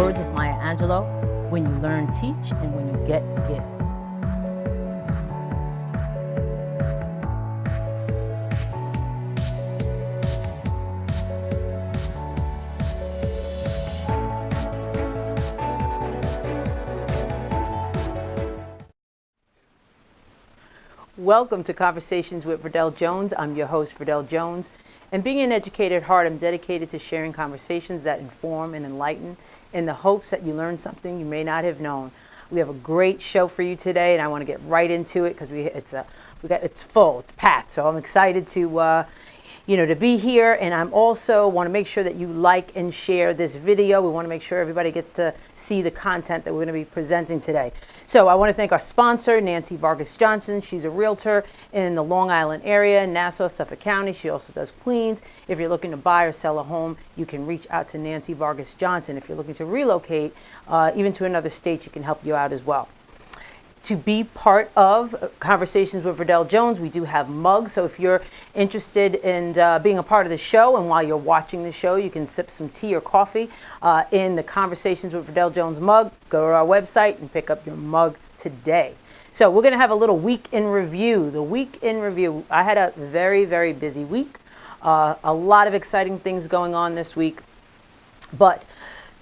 words of Maya Angelou, when you learn, teach, and when you get, give. Welcome to Conversations with Verdel Jones. I'm your host, Verdel Jones. And being an educator at heart, I'm dedicated to sharing conversations that inform and enlighten in the hopes that you learn something you may not have known. We have a great show for you today, and I want to get right into it because it's full, it's packed. So I'm excited to be here, and I'm also want to make sure that you like and share this video. We want to make sure everybody gets to see the content that we're going to be presenting today. So I want to thank our sponsor, Nancy Vargas Johnson. She's a realtor in the Long Island area, Nassau, Suffolk County. She also does Queens. If you're looking to buy or sell a home, you can reach out to Nancy Vargas Johnson. If you're looking to relocate, even to another state, she can help you out as well. To be part of Conversations with Verdel Jones, we do have mugs. So if you're interested in being a part of the show, and while you're watching the show, you can sip some tea or coffee in the Conversations with Verdel Jones mug. Go to our website and pick up your mug today. So we're going to have a little week in review. The week in review. I had a very, very busy week. A lot of exciting things going on this week. But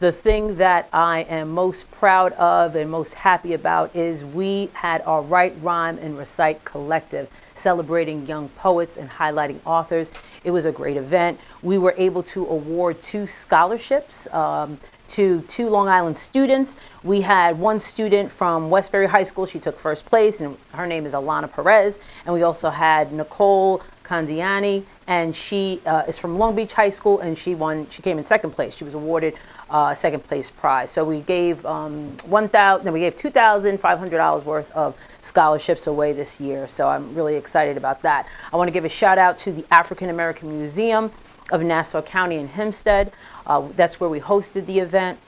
the thing that I am most proud of and most happy about is we had our Write, Rhyme, and Recite collective celebrating young poets and highlighting authors. It was a great event. We were able to award 2 scholarships to 2 Long Island students. We had one student from Westbury High School. She took first place, and her name is Alana Perez. And we also had Nicole Candiani, and she is from Long Beach High School, and she came in second place. She was awarded second place prize. So we gave $2,500 worth of scholarships away this year. So I'm really excited about that. I want to give a shout out to the African American Museum of Nassau County in Hempstead. That's where we hosted the event.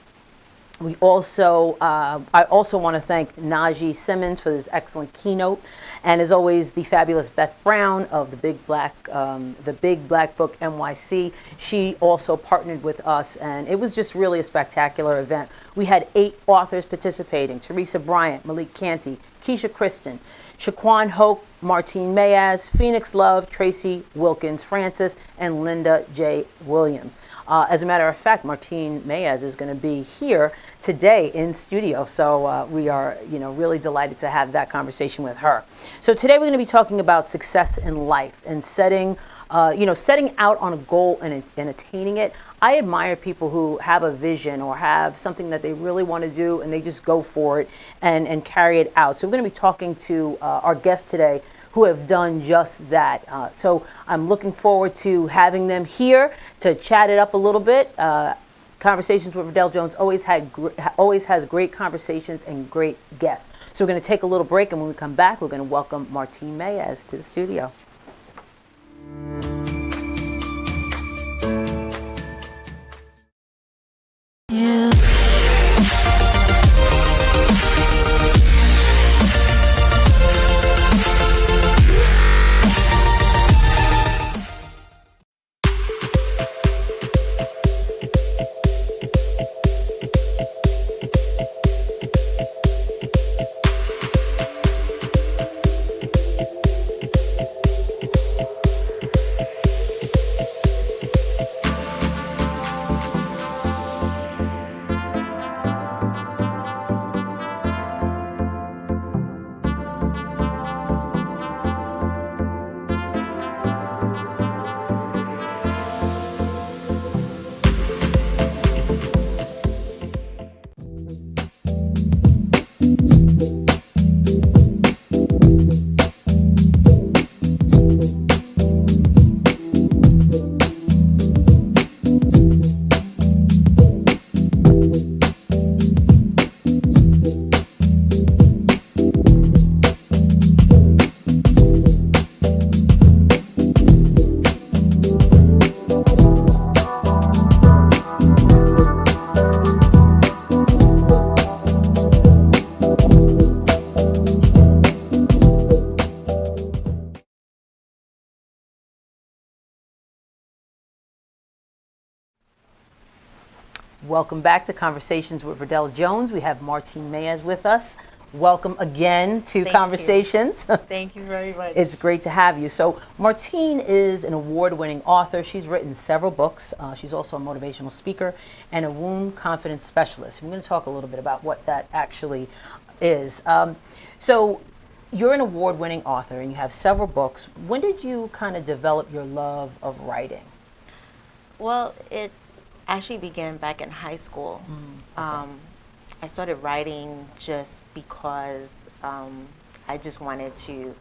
We also, I also want to thank Najee Simmons for this excellent keynote, and as always, the fabulous Beth Brown of the Big Black Book NYC. She also partnered with us, and it was just really a spectacular event. We had 8 authors participating: Teresa Bryant, Malik Canty, Keisha Kristen, Shaquan Hoke, Martine Mayaz, Phoenix Love, Tracy Wilkins Francis, and Linda J. Williams. As a matter of fact, Martine Mayaz is going to be here today in studio, so we are, really delighted to have that conversation with her. So today we're going to be talking about success in life and setting out on a goal and attaining it. I admire people who have a vision or have something that they really want to do, and they just go for it and carry it out. So we're going to be talking to our guests today who have done just that. So I'm looking forward to having them here to chat it up a little bit. Conversations with Verdel Jones always has great conversations and great guests. So we're going to take a little break, and when we come back, we're going to welcome Martine Mayaz to the studio. Welcome back to Conversations with Verdel Jones. We have Martine Mayes with us. Welcome again to Conversations. Thank you very much. It's great to have you. So Martine is an award-winning author. She's written several books. She's also a motivational speaker and a wound confidence specialist. We're going to talk a little bit about what that actually is. So you're an award-winning author and you have several books. When did you kind of develop your love of writing? Well, it actually began back in high school. Okay. I started writing just because I just wanted to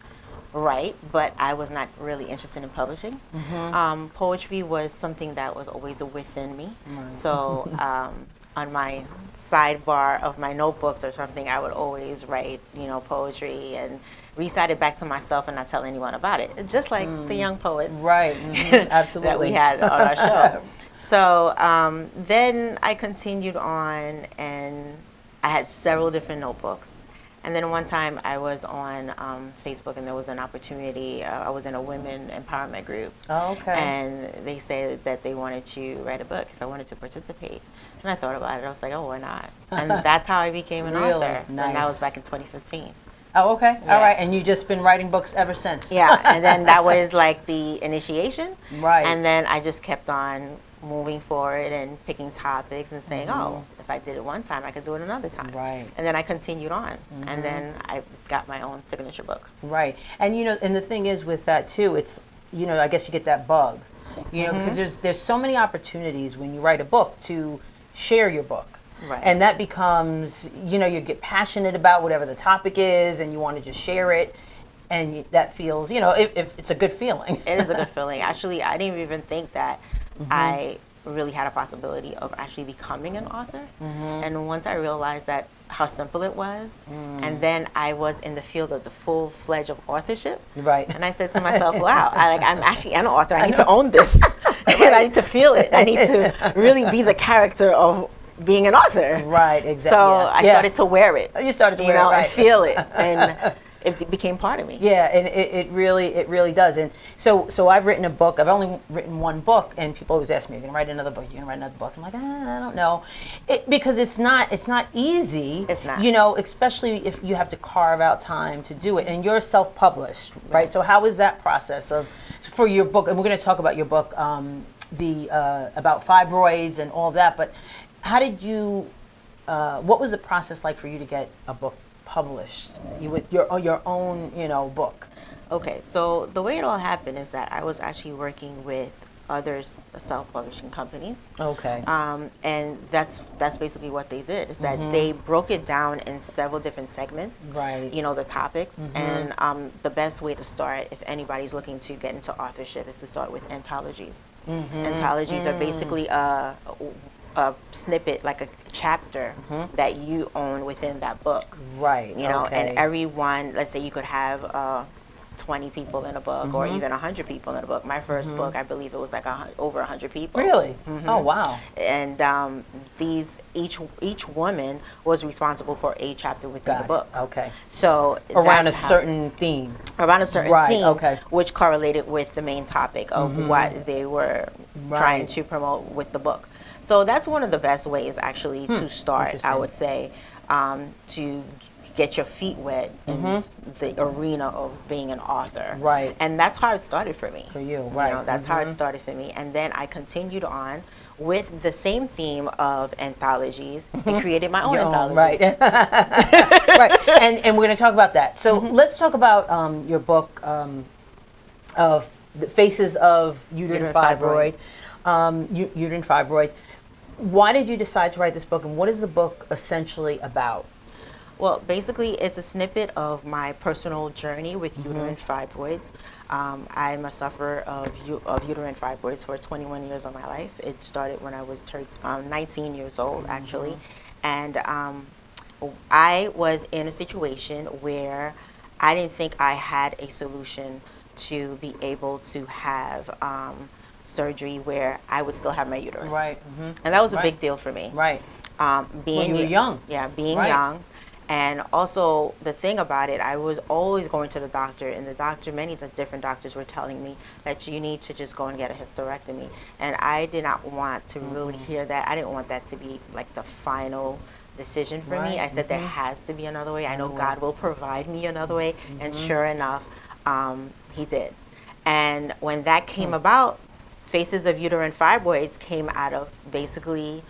write, but I was not really interested in publishing. Poetry was something that was always within me. Right. So on my sidebar of my notebooks or something, I would always write, poetry and recite it back to myself and not tell anyone about it, just like the young poets, Right? Absolutely. that we had on our show. So then I continued on, and I had several different notebooks. And then one time I was on Facebook, and there was an opportunity. I was in a women empowerment group. Oh, okay. And they said that they wanted to write a book if I wanted to participate. And I thought about it. I was like, oh, why not? And that's how I became an Really? author. Nice. And that was back in 2015. Oh, okay. Yeah. All right. And you've just been writing books ever since? Yeah. And then that was like the initiation. Right. And then I just kept on moving forward and picking topics and saying, oh, if I did it one time, I could do it another time. Right. And then I continued on. And then I got my own signature book. Right. And, and the thing is with that, too, it's, I guess you get that bug, because there's so many opportunities when you write a book to share your book. Right. And that becomes, you get passionate about whatever the topic is and you want to just share it. And that feels, if it's a good feeling. It is a good feeling. Actually, I didn't even think that I really had a possibility of actually becoming an author. And once I realized that how simple it was, and then I was in the field of the full-fledged of authorship. Right. And I said to myself, wow, I'm actually an author. I need to own this. And I need to feel it. I need to really be the character of being an author. Right, exactly. So I started to wear it. You started to wear it, right. And feel it. And it became part of me. Yeah, and it really does. And so I've written a book. I've only written one book, and people always ask me, "You're gonna write another book? You're gonna write another book?" I'm like, I don't know, because it's not easy. It's not. Especially if you have to carve out time to do it. And you're self-published, right? So how is that process for your book? And we're going to talk about your book, about fibroids and all that. But how did you? What was the process like for you to get a book published with your own book? Okay, so the way it all happened is that I was actually working with other self-publishing companies. Okay. And that's basically what they did, is that they broke it down in several different segments. Right. The topics. And the best way to start, if anybody's looking to get into authorship, is to start with anthologies. Anthologies are basically a snippet, like a chapter that you own within that book. Right. And everyone, let's say you could have 20 people in a book or even 100 people in a book. My first book, I believe it was like over 100 people. Really? Oh, wow. And each woman was responsible for a chapter within the book. Okay. So around a certain theme. Around a certain theme, okay. Which correlated with the main topic of what they were trying to promote with the book. So that's one of the best ways, actually, to start, I would say, to get your feet wet in the arena of being an author. Right. And that's how it started for me. For you, right. That's how it started for me. And then I continued on with the same theme of anthologies and created my own anthology. Right. Right. And we're going to talk about that. So let's talk about your book, of the Faces of Uterine Fibroids. Uterine fibroids. Why did you decide to write this book, and what is the book essentially about? Well, basically, it's a snippet of my personal journey with uterine fibroids. I'm a sufferer of uterine fibroids for 21 years of my life. It started when I was 19 years old, actually. And I was in a situation where I didn't think I had a solution to be able to have surgery where I would still have my uterus. Right. And that was a big deal for me. Right. Being when you were young. Yeah, being Right. young. And also the thing about it, I was always going to the doctor, and the doctor, many different doctors were telling me that you need to just go and get a hysterectomy. And I did not want to really hear that. I didn't want that to be like the final decision for me. Right. I said there has to be another way. I know Another way. God will provide me another way. And sure enough, he did. And when that came about, Faces of Uterine Fibroids came out of basically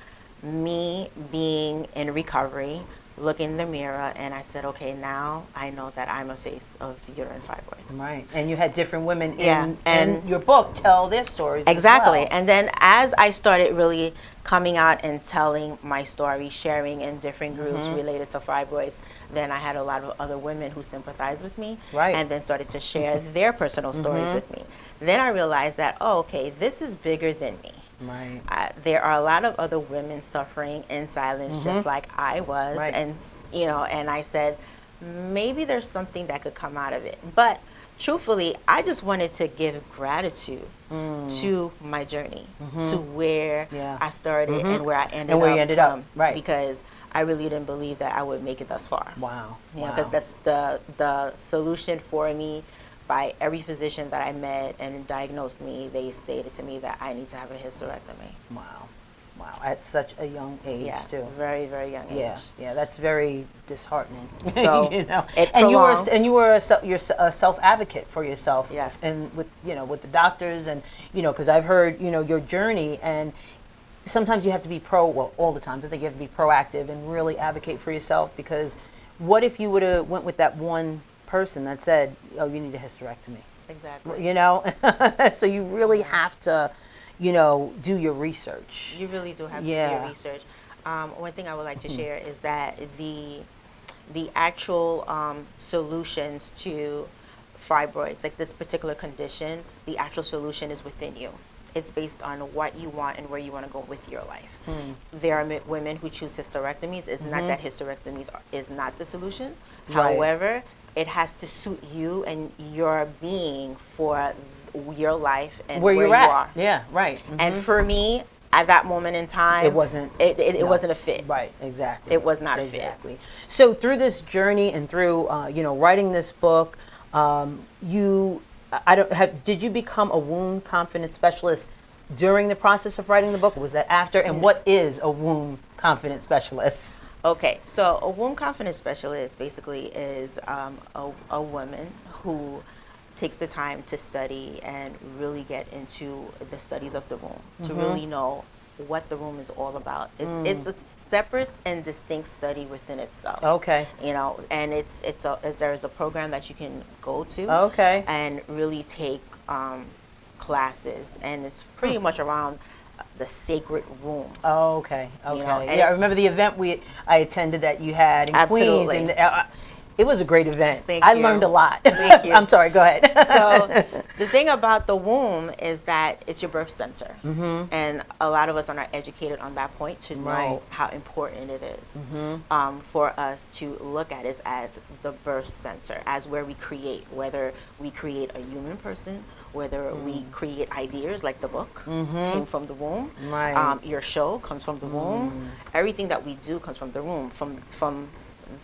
me being in recovery, looking in the mirror, and I said, okay, now I know that I'm a face of uterine fibroid. Right. And you had different women Yeah, in and your book tell their stories. Exactly. As well. And then as I started really coming out and telling my story, sharing in different groups related to fibroids, then I had a lot of other women who sympathized with me, Right. and then started to share their personal stories with me. Then I realized that, oh, okay, this is bigger than me. Right. There are a lot of other women suffering in silence, just like I was. Right. And, you know, and I said, maybe there's something that could come out of it. But truthfully, I just wanted to give gratitude to my journey, to where I started and where I ended And where up you ended from, up. Right. because I really didn't believe that I would make it thus far. Wow. You know, because that's the solution for me. By every physician that I met and diagnosed me, they stated to me that I need to have a hysterectomy. Wow. Wow. At such a young age, Yeah, too. very, very young age. Yeah, that's very disheartening. So you know, it and prolonged. you were a self advocate for yourself. Yes. And with with the doctors, and because I've heard your journey, and sometimes you have to be all the times I think you have to be proactive and really advocate for yourself, because what if you would have went with that one person that said, oh, you need a hysterectomy? Exactly. So you really have to do your research. You really do have to do your research. One thing I would like to share is that the actual solutions to fibroids, like this particular condition, the actual solution is within you. It's based on what you want and where you want to go with your life. There are women who choose hysterectomies. It's not that hysterectomies is not the solution. Right. However, it has to suit you and your being for your life and where you at. are. Yeah, right. And for me, at that moment in time, It wasn't. It wasn't a fit. Right, exactly. It was not a fit. Exactly. So through this journey and through writing this book, did you become a wound confidence specialist during the process of writing the book, or was that after? And what is a wound confidence specialist? Okay, so a womb confidence specialist basically is a woman who takes the time to study and really get into the studies of the womb, to really know what the womb is all about. It's a separate and distinct study within itself. Okay. And there's a program that you can go to. Okay. And really take classes, and it's pretty much around the sacred womb. Oh, okay. Okay. And I remember the event I attended that you had in Absolutely. Queens, and it was a great event. Thank I you. learned a lot. Thank you. I'm sorry. Go ahead. So the thing about the womb is that it's your birth center, and a lot of us are not educated on that point to know Right. how important it is for us to look at it as the birth center, as where we create, whether we create a human person, whether we create ideas, like the book came from the womb. Right. Your show comes from the womb. Everything that we do comes from the womb, from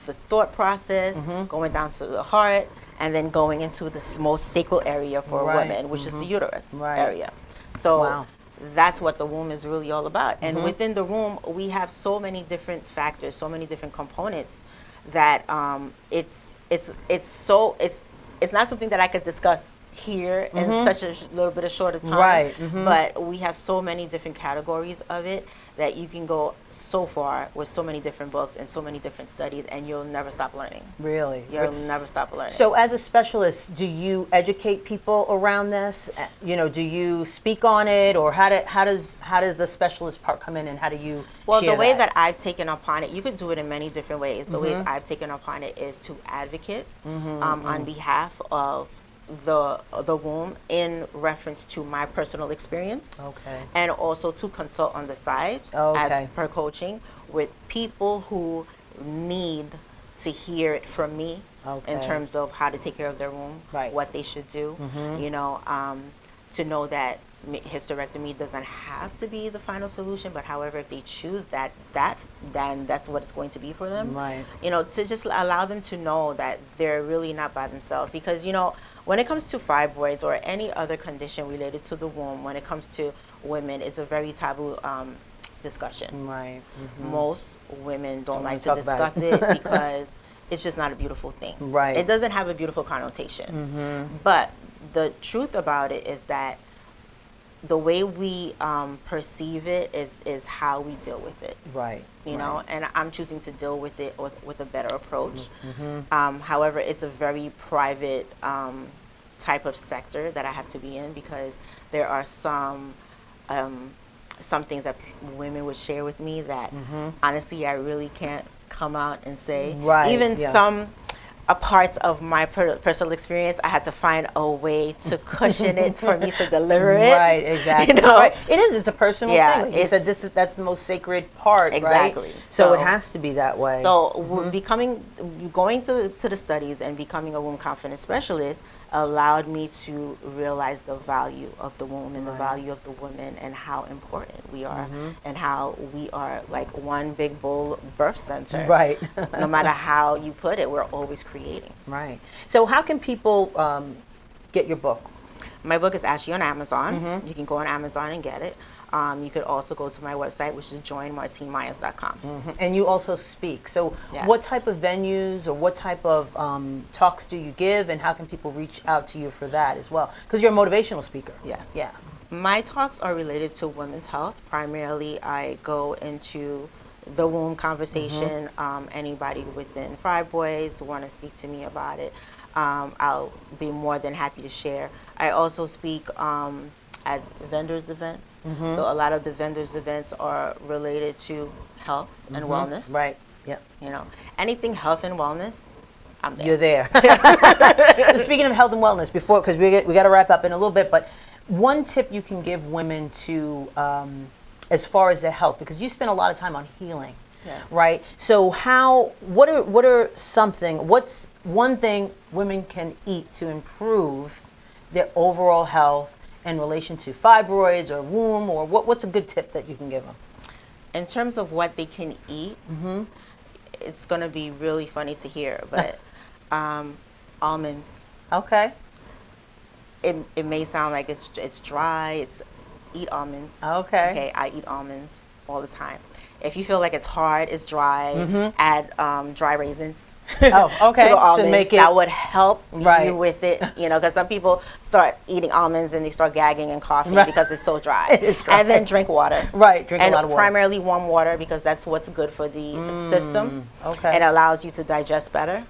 the thought process, going down to the heart, and then going into the most sacred area for Right. women, which is the uterus Right. area. So Wow. that's what the womb is really all about. And within the womb, we have so many different factors, so many different components that it's not something that I could discuss here in such a little bit of shorter time. Right. But we have so many different categories of it that you can go so far with so many different books and so many different studies, and you'll never stop learning. Really? You'll never stop learning. So as a specialist, do you educate people around this? Do you speak on it, or how does the specialist part come in, and how do you Well, share the way that I've taken upon it, you could do it in many different ways. The way I've taken upon it is to advocate on behalf of the womb in reference to my personal experience. Okay. And also to consult on the side Okay. as per coaching with people who need to hear it from me in Okay. terms of how to take care of their womb, Right. what they should do, to know that hysterectomy doesn't have to be the final solution, but however, if they choose that, then that's what it's going to be for them. Right. You know, to just allow them to know that they're really not by themselves. Because, you know, when it comes to fibroids or any other condition related to the womb, when it comes to women, it's a very taboo discussion. Right. Most women don't like to talk about discuss it because it's just not a beautiful thing. Right. It doesn't have a beautiful connotation. But the truth about it is that the way we perceive it is how we deal with it. Right. You know, and I'm choosing to deal with it with a better approach. However, it's a very private type of sector that I have to be in, because there are some things that women would share with me that honestly I really can't come out and say. Right. Even some parts of my personal experience, I had to find a way to cushion it for me to deliver it. Right, exactly. You know? Right. It is. It's a personal Yeah, thing. Like you said, that's the most sacred part. Exactly. Right? So it has to be that way. So going to the studies and becoming a womb confidence specialist allowed me to realize the value of the womb and the value of the woman, and how important we are, and how we are like one big bull birth center. Right. No matter how you put it, we're always creating. Right. So how can people get your book? My book is actually on Amazon. You can go on Amazon and get it. You could also go to my website, which is joinmartinemyers.com. And you also speak. So Yes. what type of venues or what type of talks do you give, and how can people reach out to you for that as well? Because you're a motivational speaker. Yes. Yeah. My talks are related to women's health. Primarily, I go into the womb conversation. Anybody within fibroids want to speak to me about it, I'll be more than happy to share. I also speak at vendors events. So a lot of the vendors events are related to health and wellness. Right. Yep. You know, anything health and wellness, I'm there. You're there. Speaking of health and wellness, before, because we got to wrap up in a little bit, but one tip you can give women to, as far as their health, because you spend a lot of time on healing, Yes. right? So what's one thing women can eat to improve their overall health in relation to fibroids or womb, or what's a good tip that you can give them? In terms of what they can eat, it's going to be really funny to hear, but almonds. Okay. It may sound like it's dry. Eat almonds. Okay. Okay, I eat almonds all the time. If you feel like it's hard, it's dry, add dry raisins Oh, okay. to the almonds. To make it, that would help Right. you with it, you know, because some people start eating almonds and they start gagging and coughing Right. because it's so dry. It's dry. And then drink water. Right, drink and a lot of water. primarily warm water, because that's what's good for the system. Okay. It allows you to digest better,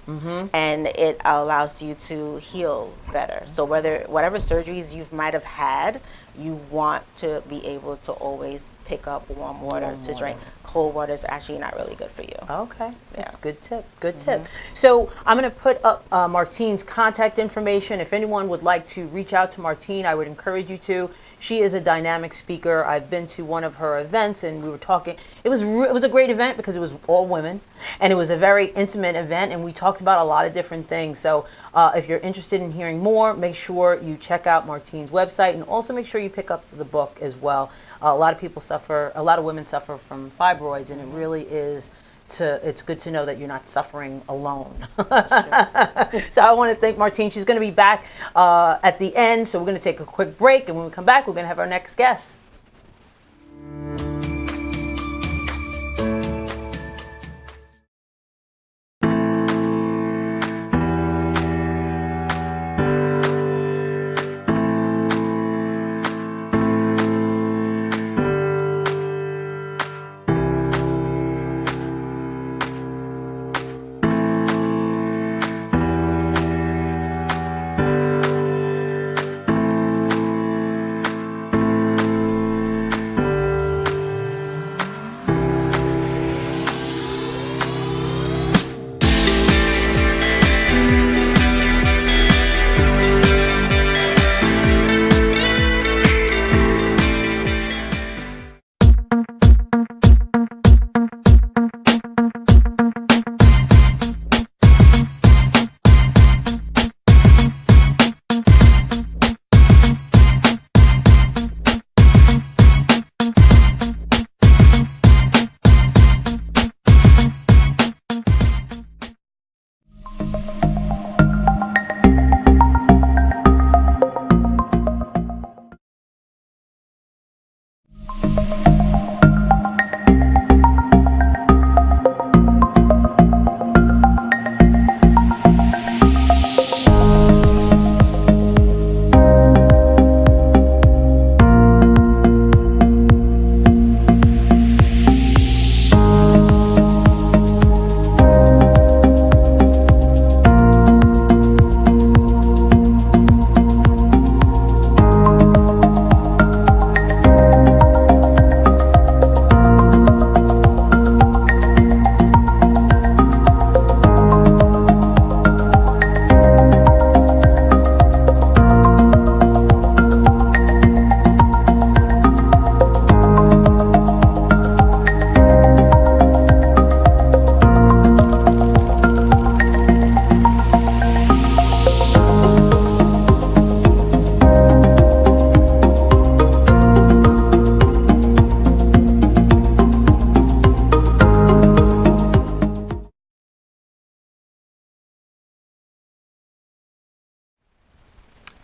and it allows you to heal better. So whatever surgeries you might have had, you want to be able to always pick up warm water to drink. Cold water is actually not really good for you. Okay, that's Yeah. a good tip. Good tip. So I'm going to put up Martine's contact information. If anyone would like to reach out to Martine, I would encourage you to. She is a dynamic speaker. I've been to one of her events, and we were talking. It was a great event because it was all women, and it was a very intimate event, and we talked about a lot of different things. So if you're interested in hearing more, make sure you check out Martine's website, and also make sure you pick up the book as well. A lot of women suffer from fibroids, and it really is. It's good to know that you're not suffering alone. So I want to thank Martine. She's going to be back at the end, so we're going to take a quick break, and when we come back, we're going to have our next guest.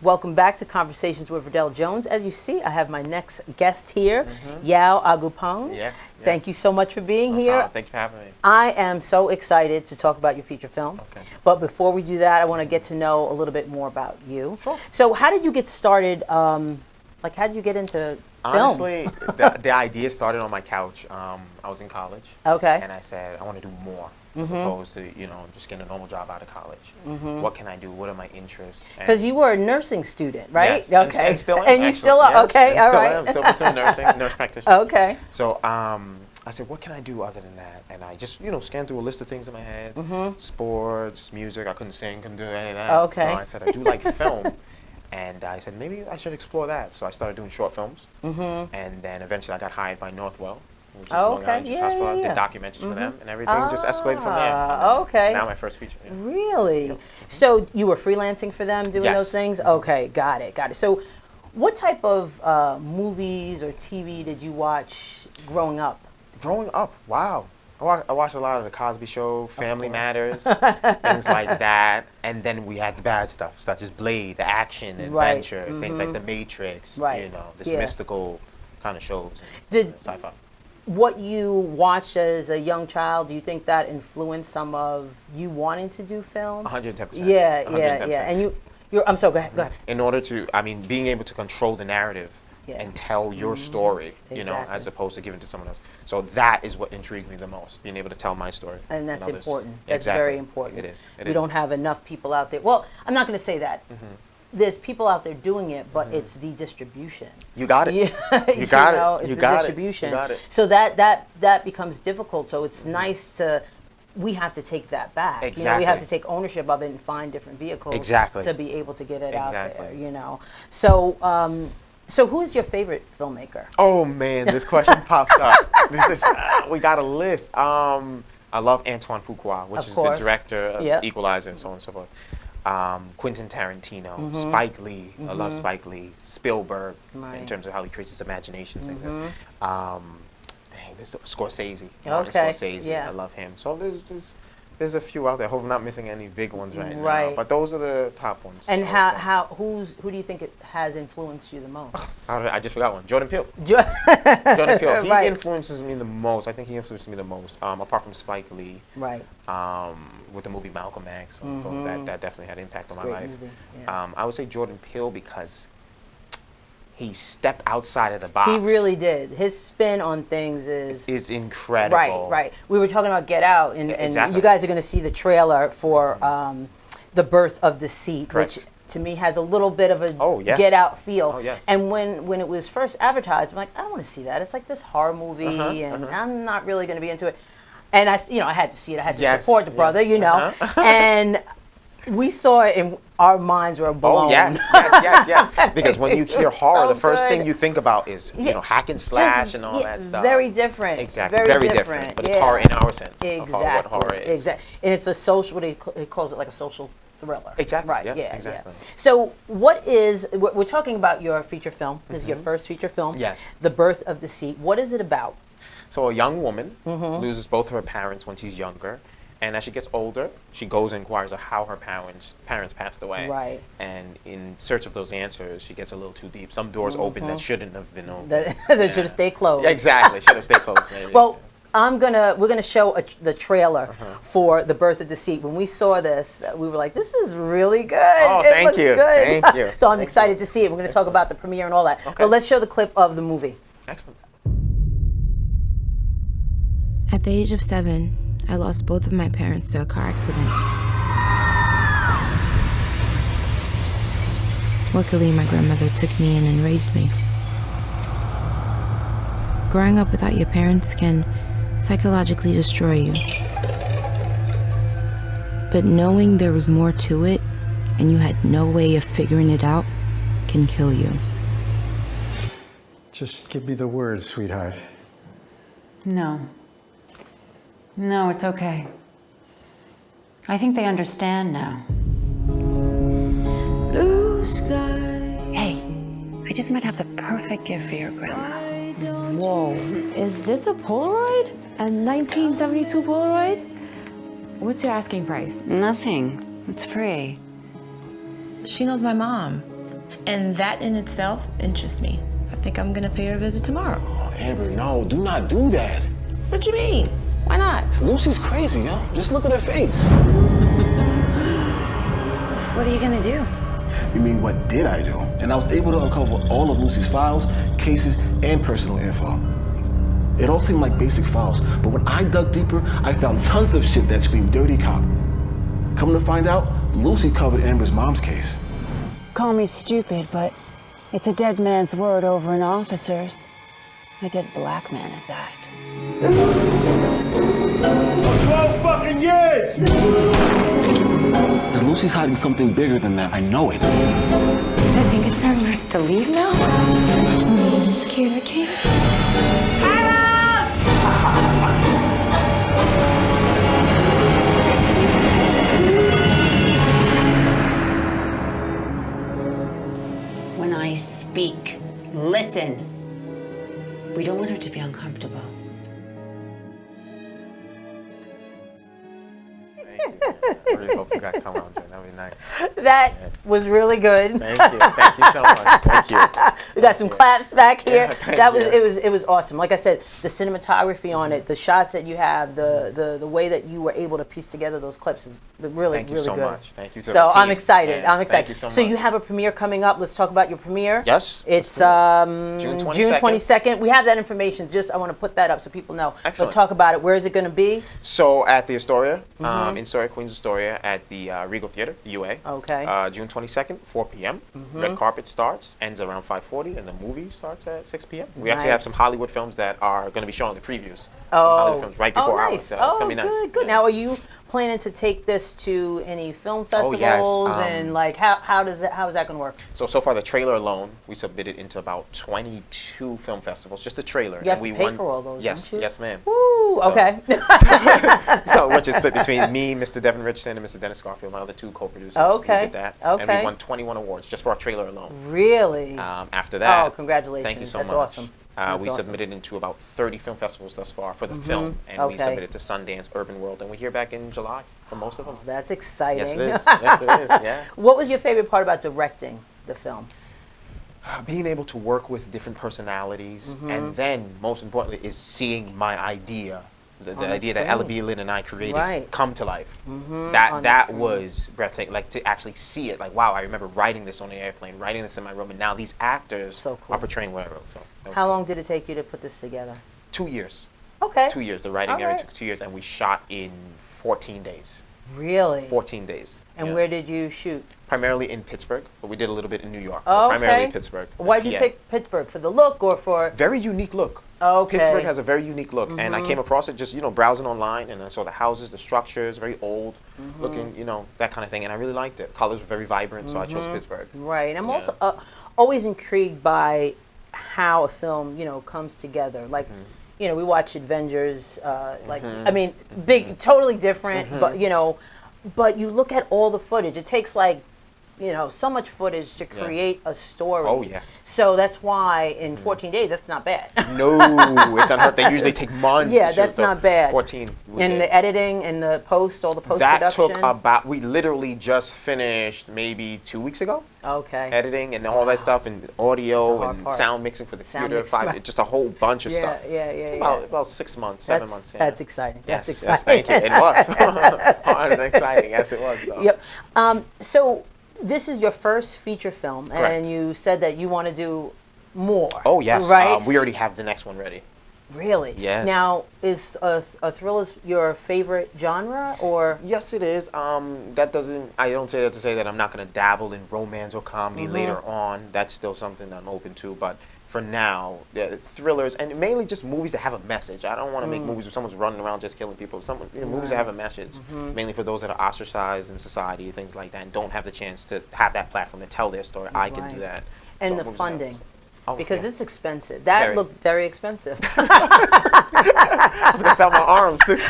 Welcome back to Conversations with Verdel Jones. As you see, I have my next guest here, Yao Agupong. Yes. Thank you so much for being here. problem. Thank you for having me. I am so excited to talk about your feature film. Okay. But before we do that, I want to get to know a little bit more about you. Sure. So how did you get started? Like, how did you get into film? Honestly, the idea started on my couch. I was in college. Okay. And I said, I want to do more as opposed to, just getting a normal job out of college. What can I do? What are my interests? Because you were a nursing student, right? Yes. Okay. And still am, And you actually. still are? Yes, Okay, and all still right. am. Still pursuing nursing, nurse practitioner. Okay. So I said, what can I do other than that? And I just, scanned through a list of things in my head. Sports, music. I couldn't sing, couldn't do any of that. Okay. So I said, I do like film. And I said, maybe I should explore that. So I started doing short films. And then eventually I got hired by Northwell, which is Long Island Teachers Hospital. Did documentaries for them, and everything just escalated from there. And then Okay. Now my first feature. Yeah. Really? So you were freelancing for them, doing Yes. those things? Okay, got it. So what type of movies or TV did you watch growing up? Growing up, wow. I watched a lot of The Cosby Show, Family Matters, things like that. And then we had the bad stuff, such as Blade, the action, adventure, things like The Matrix, this mystical kind of shows, and sci-fi. What you watched as a young child, do you think that influenced some of you wanting to do film? 110%. Yeah. 110%. And I'm sorry, go ahead. In order to, being able to control the narrative and tell your story, Exactly. as opposed to giving to someone else. So that is what intrigued me the most, being able to tell my story. And that's others. important. That's Exactly. very important. It is. We don't have enough people out there. Well, I'm not going to say that. There's people out there doing it, but it's the distribution. You got it. Yeah, You got it. It's You the got distribution. it. You got it. So that becomes difficult. So it's nice to. We have to take that back. Exactly. We have to take ownership of it and find different vehicles Exactly. to be able to get it out there. Exactly. So who is your favorite filmmaker? Oh man, this question pops up. We got a list. I love Antoine Fuqua, which is the director of Equalizer and so on and so forth. Quentin Tarantino, Spike Lee. I love Spike Lee. Spielberg, in terms of how he creates his imagination. Things like that. This Scorsese. Martin Scorsese. I love him. So there's a few out there. I hope I'm not missing any big ones right now. But those are the top ones. And who do you think has influenced you the most? I just forgot one. Jordan Peele. Jordan Peele. He influences me the most. I think he influenced me the most. Apart from Spike Lee. Right. With the movie Malcolm X, that definitely had an impact on my life. Movie. Yeah. I would say Jordan Peele because he stepped outside of the box. He really did. His spin on things is incredible. Right. We were talking about Get Out, and you guys are going to see the trailer for The Birth of Deceit, which to me has a little bit of a Get Out feel. Oh, yes. And when it was first advertised, I'm like, I don't want to see that. It's like this horror movie, and I'm not really going to be into it. And I had to see it. I had to support the brother, and we saw it, and our minds were blown. Oh, yes. Because when you hear horror, the first thing you think about is, hack and slash and all that stuff. Very different. Exactly. Very different. But it's horror in our sense of what horror is. Exactly. And it's a social, he calls it like a social thriller. Exactly. Right. Yeah, exactly. So we're talking about your feature film. This is your first feature film. Yes. The Birth of Deceit. What is it about? So a young woman loses both her parents when she's younger. And as she gets older, she goes and inquires of how her parents passed away. Right. And in search of those answers, she gets a little too deep. Some doors open that shouldn't have been open. That should have stayed closed. Exactly. Should have stayed closed, maybe. Well, we're gonna show the trailer for The Birth of Deceit. When we saw this, we were like, "This is really good. Oh, it looks good." Thank you. So I'm excited to see it. We're gonna talk about the premiere and all that. Okay. But let's show the clip of the movie. Excellent. At the age of 7, I lost both of my parents to a car accident. Luckily, my grandmother took me in and raised me. Growing up without your parents can psychologically destroy you. But knowing there was more to it and you had no way of figuring it out can kill you. Just give me the words, sweetheart. No, it's okay. I think they understand now. Blue sky. Hey, I just might have the perfect gift for your grandma. Whoa, is this a Polaroid? A 1972 Polaroid? What's your asking price? Nothing. It's free. She knows my mom. And that in itself interests me. I think I'm gonna pay her a visit tomorrow. Oh, Amber, no, do not do that. What you mean? Why not? Lucy's crazy, yo. Just look at her face. What are you gonna do? You mean, what did I do? And I was able to uncover all of Lucy's files, cases, and personal info. It all seemed like basic files, but when I dug deeper, I found tons of shit that screamed dirty cop. Come to find out, Lucy covered Amber's mom's case. Call me stupid, but it's a dead man's word over in officers. A dead black man at that. 12 fucking years! Lucy's hiding something bigger than that, I know it. I think it's time for us to leave now. I'm scared I can't. When I speak, listen. We don't want her to be uncomfortable. I really hope you guys come out there. That would be nice. That was really good. Thank you. Thank you so much. Thank you. We got some claps back here. Yeah, That was it was awesome. Like I said, the cinematography on it, the shots that you have, the way that you were able to piece together those clips is really Thank you really so good. much. Thank you to So the I'm team. excited. Yeah, I'm excited. Thank you so much. So you have a premiere coming up. Let's talk about your premiere. Yes. It's June June 22nd. 22nd. We have that information. Just I want to put that up so people know. Excellent. But talk about it. Where is it going to be? So at the Astoria, in Astoria, Queens Astoria, at the Regal Theater, UA. Okay. June 22nd, 4 p.m. Red carpet starts, ends around 5:40, and the movie starts at 6 p.m. We actually have Nice. some Hollywood films that are going to be showing the previews. Some Oh, Hollywood films right before ours. nice. So it's going to be nice. Good, good. Yeah. Now, are you planning to take this to any film festivals? yes, And like, how is that going to work? So far, the trailer alone, we submitted into about 22 film festivals. Just the trailer. You have and we to pay won. for all those, Yes, don't you? yes, ma'am. Woo, So- okay. So, which is split between me, Mr. Devin Richardson, and Mr. Dennis Garfield, my other two co-producers. Okay, We did that. And okay. we won 21 awards just for our trailer alone. Really? After that, Oh, congratulations. Thank you so That's much. awesome. That's We awesome. submitted into about 30 film festivals thus far for the film, and we Okay. submitted to Sundance, Urban World, and we hear back in July for most of them. That's exciting. Yes, it is. Yes, it is. Yeah. What was your favorite part about directing the film? Being able to work with different personalities, and then most importantly, is seeing my idea, the idea that Ella B. Lynn and I created, Right. come to life. On That the screen. was breathtaking. Like to actually see it, like wow, I remember writing this on the airplane, writing this in my room, and now these actors So cool. are portraying what I wrote. So that was How long did it take you to put this together? 2 years. Okay. 2 years. The writing All area right. took 2 years, and we shot in 14 days. Really? 14 days. And yeah. where did you shoot? Primarily in Pittsburgh, but we did a little bit in New York. Oh, but primarily okay. Pittsburgh. Why'd you PA. pick Pittsburgh? For the look or for? Very unique look. Okay. Pittsburgh has a very unique look, and I came across it just browsing online, and I saw the houses, the structures, very old looking, that kind of thing, and I really liked it. Colors were very vibrant, so I chose Pittsburgh. Right. I'm Yeah. also always intrigued by how a film, comes together. Like, we watch Avengers, I mean, big, totally different, but, but you look at all the footage. It takes so much footage to create a story. Oh, yeah. So that's why in 14 days, that's not bad. No, it's unheard. They usually take months. Yeah, to shoot, that's so not bad. 14. we And did. the editing and the post, all the That post-production. took about. We literally just finished maybe 2 weeks ago. Okay. Editing and all that stuff, and audio That's the hard and part. sound mixing for the Sound theater, mixing, right. just a whole bunch of Yeah, stuff. yeah, It's yeah. about 6 months, 7 months. Yeah. That's exciting. Yes, That's yes, exciting. thank you. It was hard and exciting. Yes, it was. Though. Yep. So this is your first feature film, and Correct. you said that you want to do more. Oh yes, Right. we already have the next one ready. Really? Yes. Now, is a thriller your favorite genre, or? Yes, it is. That doesn't. I don't say that to say that I'm not going to dabble in romance or comedy later on. That's still something that I'm open to. But for now, thrillers and mainly just movies that have a message. I don't want to make movies where someone's running around just killing people. Movies that have a message, mainly for those that are ostracized in society, things like that, and don't have the chance to have that platform to tell their story. I can do Right. that. And So the movies that have- funding. Oh, Because yeah. it's expensive. That Very. looked very expensive. I was gonna sell my arms. It's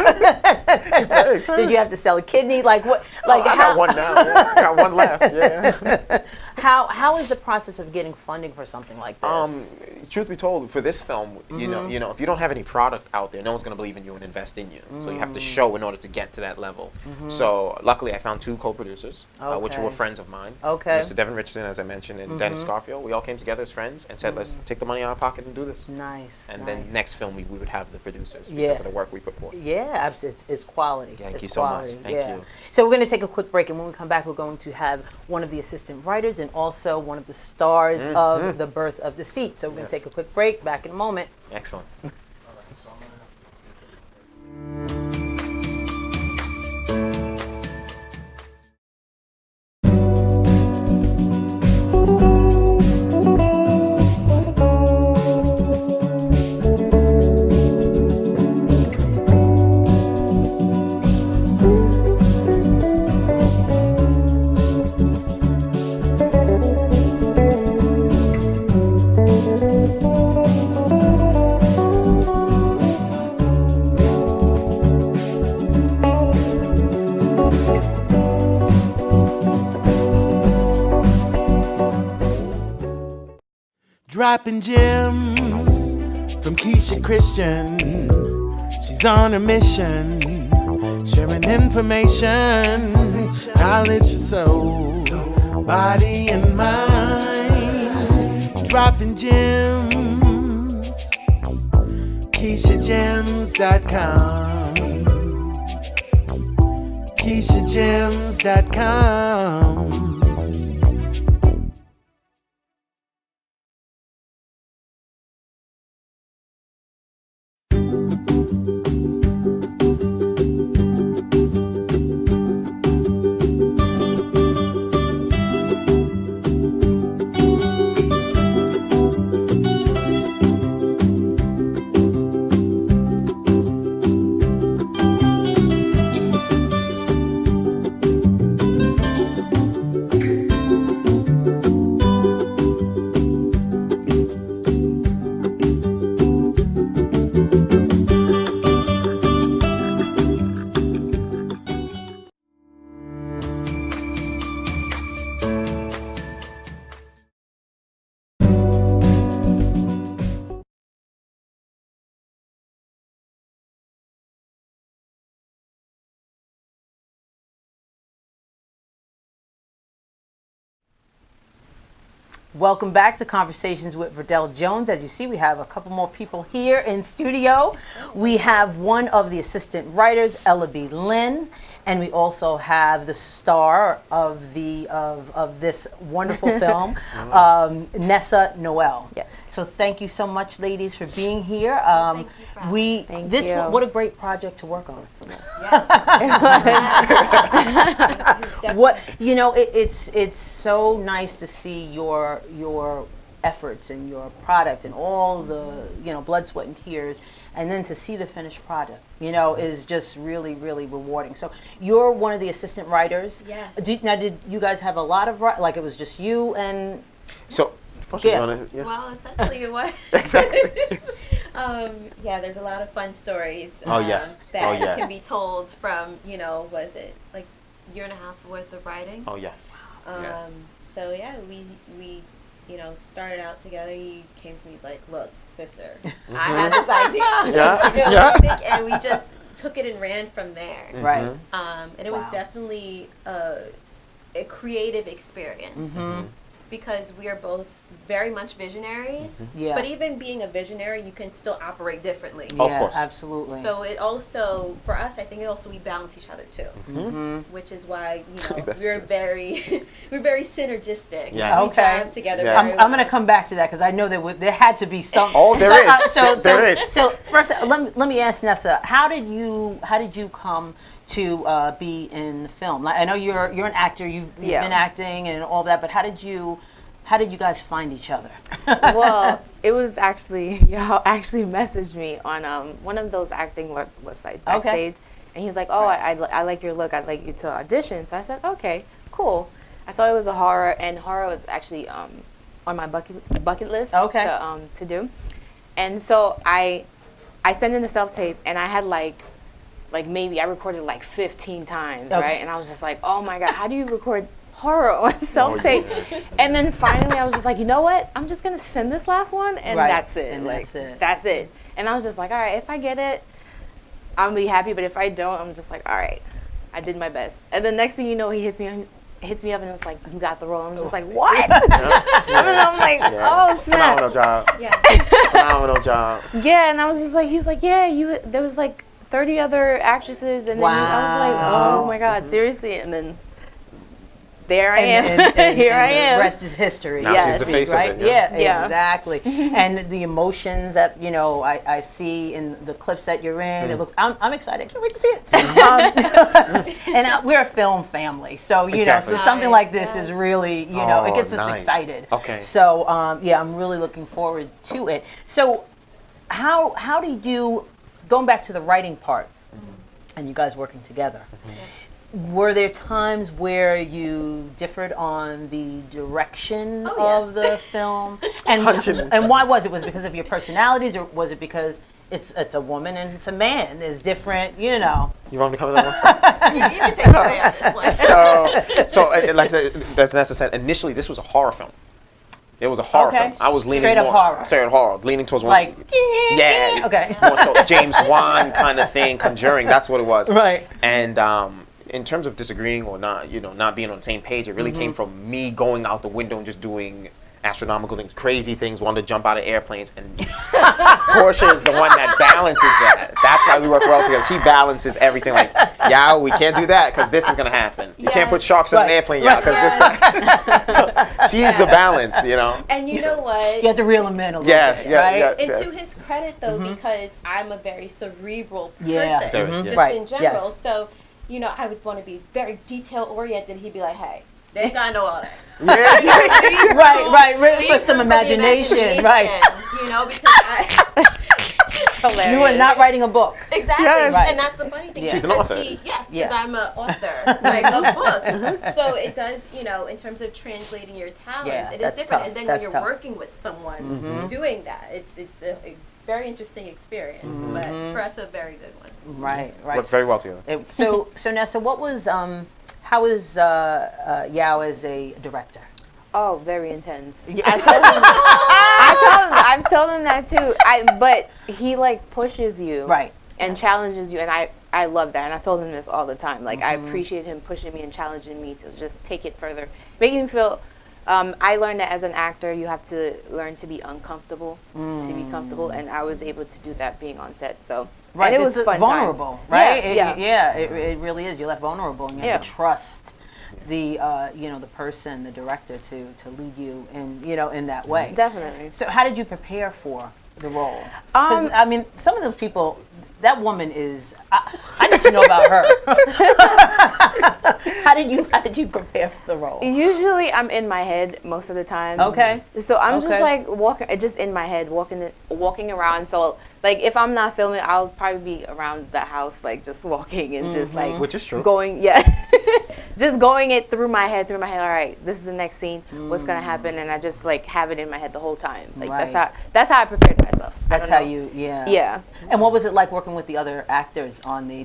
very expensive. Did you have to sell a kidney? Like what? Like I how? got one now. Yeah. I got one left. Yeah. how is the process of getting funding for something like this? Truth be told, for this film, you know, if you don't have any product out there, no one's going to believe in you and invest in you. So you have to show in order to get to that level. So luckily, I found 2 co-producers, which were friends of mine. Mr. Devin Richardson, as I mentioned, and Dennis Garfield. We all came together as friends and said, let's take the money out of our pocket and do this. Nice. And then next film, we would have the producers because of the work we put forth. Yeah, it's quality. Thank you so much. Thank you. So we're going to take a quick break, and when we come back, we're going to have one of the assistant writers and also one of the stars of The Birth of Deceit. So we're going to take a quick break. Back in a moment. Excellent. Dropping gems from Keisha Christian. She's on a mission, sharing information, knowledge for soul, body and mind. Dropping gems, KeishaGems.com, KeishaGems.com. Welcome back to Conversations with Verdel Jones. As you see, we have a couple more people here in studio. We have one of the assistant writers, Ella B. Lynn, and we also have the star of this wonderful film, Nessa Noel. Yes. So thank you so much, ladies, for being here. Thank you for Thank you. What a great project to work on. Yes. What it's so nice to see your efforts and your product and all the blood, sweat, and tears, and then to see the finished product is just really, really rewarding. So you're one of the assistant writers. Yes. Now, did you guys have a lot of it was just you and so? Yeah. Well, essentially it was. Exactly. Yeah, there's a lot of fun stories that can be told from, what is it, like a year and a half worth of writing? Oh, yeah. So, yeah, we started out together. He came to me, he's like, look, sister, I have this idea. And we just took it and ran from there. Right. And it was definitely a creative experience. Because we are both very much visionaries. Yeah. But even being a visionary, you can still operate differently. Yeah, of course. Absolutely. So it also, for us, I think we balance each other too. Which is why we're very synergistic. Yeah. We jive together. Yeah. I'm going to come back to that because I know there had to be some. Oh, there is. There is. So first, let me ask Nessa, how did you come to be in the film? Like, I know you're an actor. You've been acting and all that, but how did you guys find each other? Well, it was actually y'all actually messaged me on one of those acting websites, Backstage, and he was like, "Oh, I like your look. I'd like you to audition." So I said, "Okay, cool." I saw it was a horror, and horror was actually on my bucket list to do, and so I sent in the self-tape, and I had like maybe I recorded like 15 times, right? And I was just like, oh my God, how do you record horror on self-tape. And then finally I was just like, you know what? I'm just going to send this last one and that's it. And like, that's it. That's it. And I was just like, all right, if I get it, I'm going to be happy. But if I don't, I'm just like, all right, I did my best. And the next thing you know, he hits me up and it's like, you got the role. I'm just like, what? And then I'm like, oh, snap. Phenomenal job. Yeah. Phenomenal job. Yeah, and I was just like, he was like, yeah, there was like 30 other actresses. And then I was like, oh my God, seriously? And then there I am. Here I am. The rest is history. Now she's the face right? of it. Yeah. Exactly. And the emotions that I see in the clips that you're in, it looks. I'm excited. I can't wait to see it. And we're a film family, so so something like this is really it gets us excited. Okay. So I'm really looking forward to it. So how did you, going back to the writing part, and you guys working together? Were there times where you differed on the direction of the film? And why was it? Was it because of your personalities, or was it because it's a woman and it's a man? It's different, You want me to cover that one? You can take away on this one. So like as Nessa said, initially this was a horror film. It was a horror film. I was leaning straight up horror. Straight up horror, leaning towards one. Like, okay. More so James Wan kind of thing, Conjuring. That's what it was. Right. And in terms of disagreeing or not, not being on the same page, it really came from me going out the window and just doing astronomical things, crazy things, wanting to jump out of airplanes. And Portia is the one that balances that. That's why we work well together. She balances everything. Like, we can't do that because this is gonna happen. You can't put sharks on an airplane, because this. She's the balance, And you know what? You have to reel him in a little bit, right? And to his credit, though, because I'm a very cerebral person, just Right. in general. So, I would want to be very detail oriented. He'd be like, "Hey, they ain't gotta know all that." Right. Really put some imagination, right? Because you are not writing a book. Exactly, and that's the funny thing. She's an author. Because I'm an author, of books. So it does, in terms of translating your talents, it is different. Tough. And then when you're working with someone doing that, it's a very interesting experience, but for us, a very good one. Right. Worked very well together. So Nessa, what was how was Yao as a director? Oh, very intense. I've told him that too. But he pushes you, and challenges you, and I love that. And I told him this all the time. Like, I appreciate him pushing me and challenging me to just take it further, making me feel. I learned that as an actor, you have to learn to be uncomfortable to be comfortable, and I was able to do that being on set. So, and it was fun vulnerable, times. right? Yeah, it really is. You're left vulnerable, and you have to trust the the person, the director, to lead you in that way. Definitely. So, how did you prepare for the role? Because I mean, some of those people. That woman is. I need to know about her. How did you prepare for the role? Usually, I'm in my head most of the time. Okay. So I'm just just in my head, walking around. So if I'm not filming, I'll probably be around the house, just walking and just which is true. Going, just going it through my head. All right, this is the next scene. What's gonna happen? And I just have it in my head the whole time. That's how I prepared myself. That's how you. Yeah. And what was it like working with the other actors on the?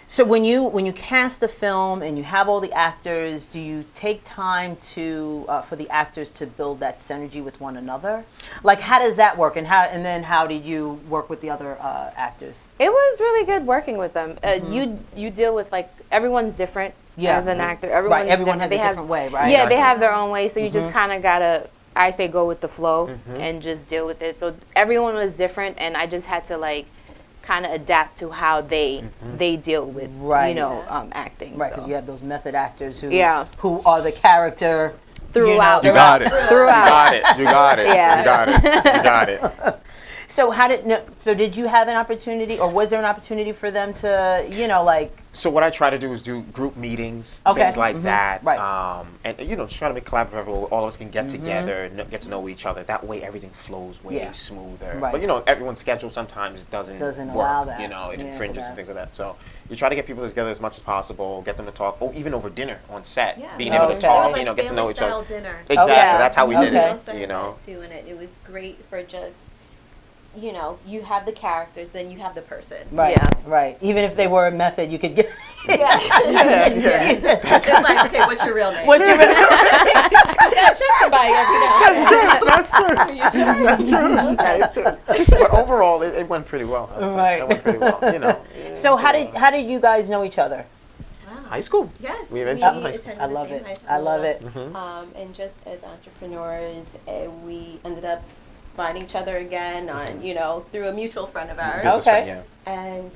So when you cast a film and you have all the actors, do you take time for the actors to build that synergy with one another? How does that work, and then how did you work with the other actors? It was really good working with them. You deal with everyone's different as an actor. Everyone has a different way, right? Yeah, they have their own way. So you just kind of gotta. I say go with the flow and just deal with it. So everyone was different, and I just had to kind of adapt to how they deal with acting. Right, because you have those method actors who who are the character throughout. You got it. Throughout. You got it. Yeah. You got it. So did you have an opportunity, or was there an opportunity for them to So what I try to do is do group meetings, things like that, and just try to make collaborative where all of us can get together and get to know each other. That way, everything flows way smoother. Right. But everyone's schedule sometimes doesn't work. Allow that. It infringes and things like that. So you try to get people together as much as possible, get them to talk, even over dinner on set, being able to talk, get to know each other. Dinner. Exactly, that's how we did it. Too, and it was great for just. You have the characters, then you have the person. Right. Right. Even if they were a method, you could get It's like, okay, what's your real name? What's your real name? You gotta check somebody every now and then. That's true. But overall, it went pretty well. Right. It went pretty well. So how did you guys know each other? High school. Yes, we attended high school. I love it. I love it. And just as entrepreneurs, we ended up finding each other again on, through a mutual friend of ours. Business friend, yeah. And,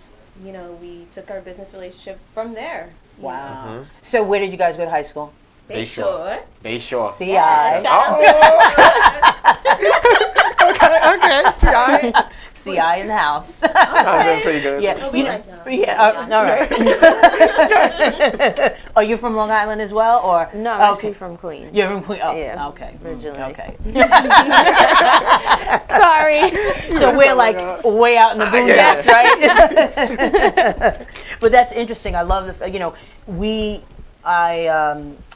we took our business relationship from there. Wow. So where did you guys go to high school? Bayshore. Bayshore. CI. Yeah, shout Okay. CI. CI in the house. Sounds doing pretty good. Yeah. Oh, we like y'all. Yeah. All right. Are you from Long Island as well, or? No, I'm actually from Queens. You're from Queens. Oh, yeah. okay. Originally. Okay. Sorry. So we're like way out in the boondocks, right? But that's interesting. I love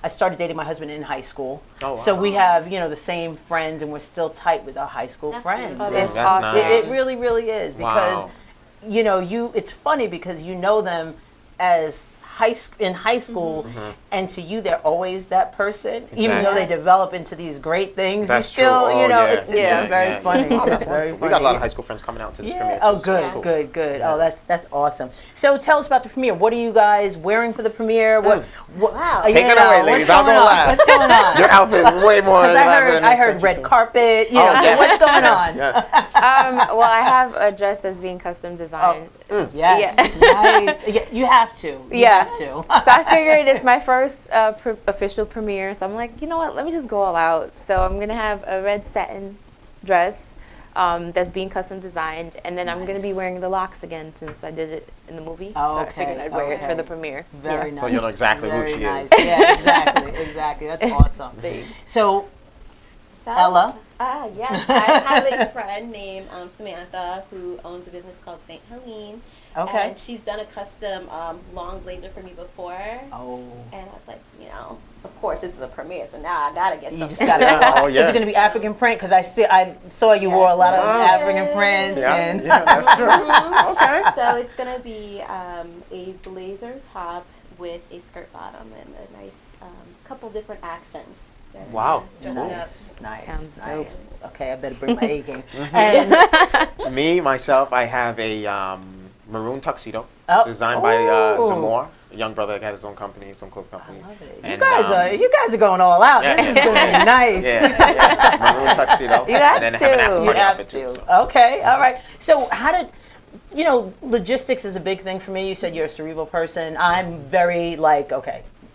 I started dating my husband in high school. Oh, wow. So we have, the same friends, and we're still tight with our high school friends. Oh, that's awesome. nice. It really, really is, because, it's funny because you know them as in high school, and to you they're always that person, even though they develop into these great things. That's you still, true. it's very funny. It's very funny. We got a lot of high school friends coming out to this premiere. Oh, too, so good, that's cool. good. Oh, that's awesome. So tell us about the premiere. What are you guys wearing for the premiere? Wow. Take it away, ladies. I'll go last. What's going on? Your outfit is way more elaborate than I heard red carpet. So what's going on? Well, I have a dress that's being custom designed. Yes. Nice. Yeah, you have to. You have to. So I figured it's my first official premiere, so I'm like, you know what? Let me just go all out. So I'm gonna have a red satin dress that's being custom designed, and then I'm gonna be wearing the locks again since I did it in the movie. Oh, so I figured I'd wear it for the premiere. Very nice. So you know exactly who she is. Yeah, exactly. That's awesome. So, Ella. Yes, I have a friend named Samantha who owns a business called St. Helene. Okay. And she's done a custom long blazer for me before. Oh. And I was like, of course this is a premiere, so now I gotta get something. You just gotta. Is it gonna be African print? Because I saw you wore a lot of African prints. Yeah, that's true. Okay. So it's gonna be a blazer top with a skirt bottom and a nice couple different accents. Wow. Nice. Sounds dope. Okay, I better bring my A game. And myself, I have a maroon tuxedo designed by Zamora, a young brother that had his own company, his own clothes company. I love it. And, you guys are going all out. Yeah. This is going to be nice. Yeah. Maroon tuxedo. You have and then to. have an after party You have outfit to. too. So. Okay, all right. So how did, logistics is a big thing for me. You said you're a cerebral person. I'm very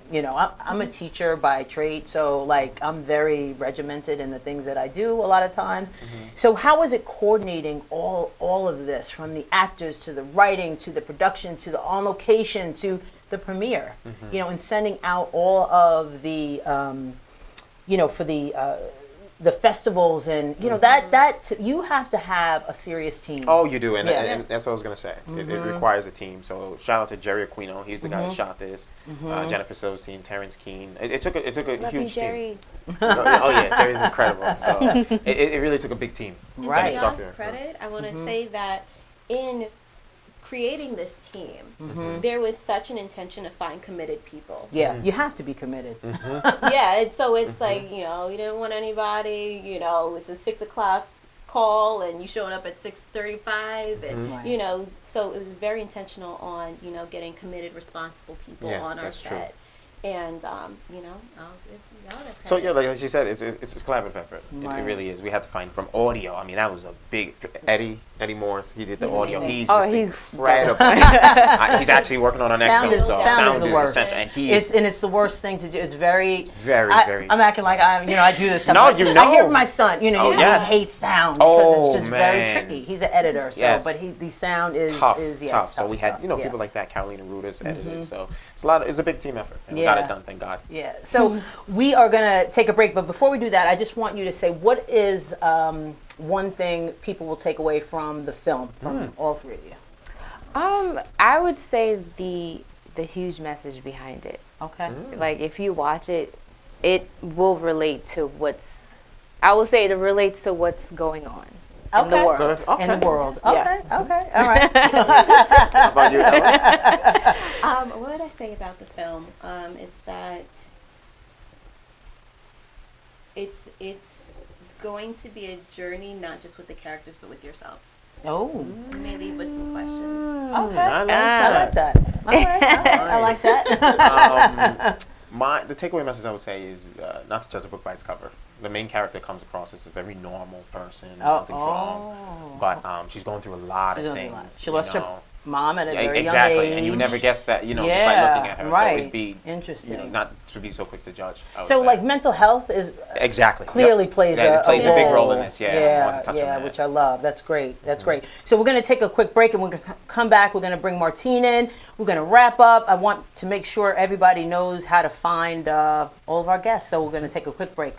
I'm a teacher by trade, so I'm very regimented in the things that I do a lot of times. So how was it coordinating all of this, from the actors to the writing to the production to the on location to the premiere, and sending out all of the, for the festivals and that you have to have a serious team. Oh, you do, and that's what I was gonna say. It requires a team. So shout out to Jerry Aquino. He's the guy that shot this. Jennifer Silverstein, Terrence Keane. It took a huge team. Oh yeah, Jerry's incredible. So it really took a big team. Right. To God's credit, I want to say that in creating this team, there was such an intention to find committed people. Yeah, you have to be committed. So it's like, you didn't want anybody, it's a 6:00 call and you showing up at 6:35 and, so it was very intentional on, getting committed, responsible people on our set. True. And, I'll give y'all the credit. So yeah, like she said, it's a collaborative effort. It really is. We had to find from audio. I mean, that was a big Eddie Morris. He did the audio. He's incredible. He's actually working on our next film. So sound is the worst. And it's the worst thing to do. It's very. Very. I'm acting like I do this stuff. No, I hear from my son. He hates sound because it's just very tricky. He's an editor, but the sound is tough. Tough. So we had people like that. Carolina Rudis edited. So it's a big team effort. And we got it done. Thank God. Yeah. So we are gonna take a break, but before we do that, I just want you to say what is one thing people will take away from the film, from all three of you. I would say the huge message behind it. Okay. Like if you watch it, it will relate to it relates to what's going on in the world. Okay. In the world. Yeah. Okay. All right. How about you, Ella? What would I say about the film? Is that it's going to be a journey, not just with the characters, but with yourself. Oh. You may leave with some questions. Okay. I like that. All right. I like that. The takeaway message I would say is not to judge a book by its cover. The main character comes across as a very normal person, nothing's wrong, but she's going through a lot of things. She lost her mom at a very exactly, young age. and you would never guess that, just by looking at her. Right. So it'd be interesting. Not to be so quick to judge. So like mental health is clearly plays a big role in this. I want to touch on that. Which I love. That's great. That's great. So we're going to take a quick break, and we're going to come back. We're going to bring Martine in. We're going to wrap up. I want to make sure everybody knows how to find all of our guests. So we're going to take a quick break.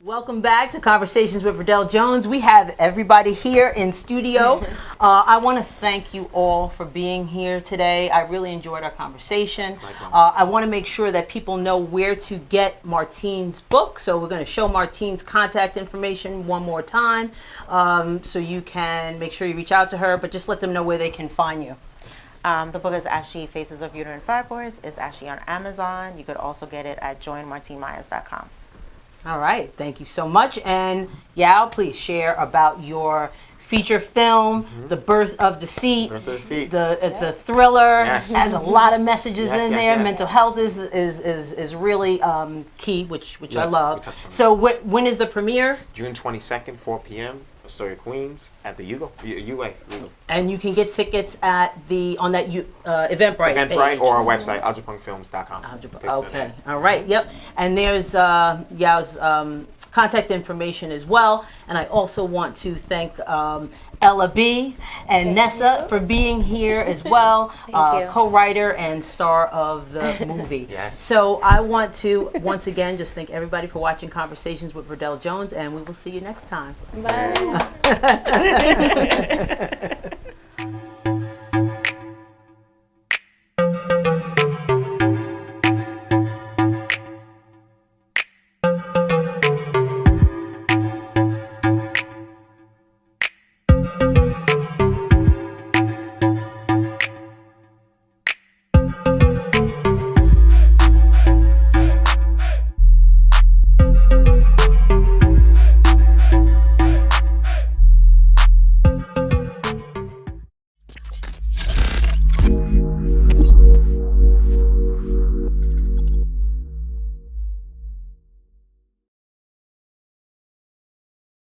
Welcome back to Conversations with Verdel Jones. We have everybody here in studio. I want to thank you all for being here today. I really enjoyed our conversation. I want to make sure that people know where to get Martine's book. So we're going to show Martine's contact information one more time, so you can make sure you reach out to her, but just let them know where they can find you. The book is actually Faces of Uterine Fibroids. It's actually on Amazon. You could also get it at joinmartinemyers.com. All right, thank you so much. And Yao, please share about your feature film, The Birth of Deceit. It's a thriller. Yes. Has a lot of messages in there. Yes. Mental health is really key, which I love. So when is the premiere? June 22nd, 4 p.m. Astoria, Queens, at the UA. And you can get tickets at on that Eventbrite page. Or our website, aljapunkfilms.com. Okay, all right, yep. And there's Yao's contact information as well. And I also want to thank Ella B. and Nessa for being here as well, co-writer and star of the movie. Yes. So I want to once again just thank everybody for watching Conversations with Verdel Jones, and we will see you next time. Bye.